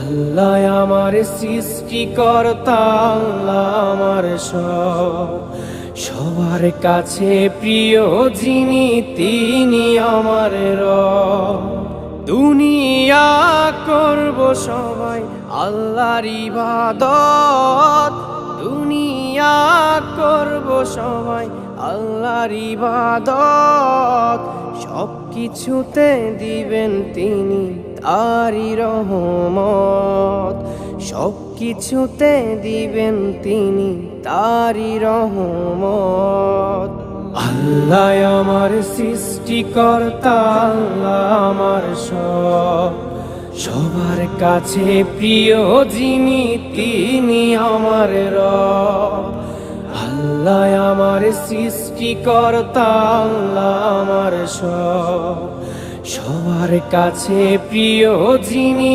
আল্লাহ আমার সৃষ্টিকর্তা, আল্লাহ আমার সবার কাছে প্রিয় যিনি তিনি আমার রব। দুনিয়া করব সবাই আল্লাহর ইবাদত, দুনিয়া করব সবাই আল্লাহর ইবাদত। সব কিছুতে দিবেন তিনি তারি রহমত, সব কিছুতে দিবেন তিনি তারি রহমত। আল্লাহ আমার সৃষ্টিকর্তা, আল্লাহ আমার সবার কাছে প্রিয় যিনি তিনি আমার রব। আল্লাহ আমার সৃষ্টিকর্তা, আল্লাহ আমার সবার কাছে প্রিয় যিনি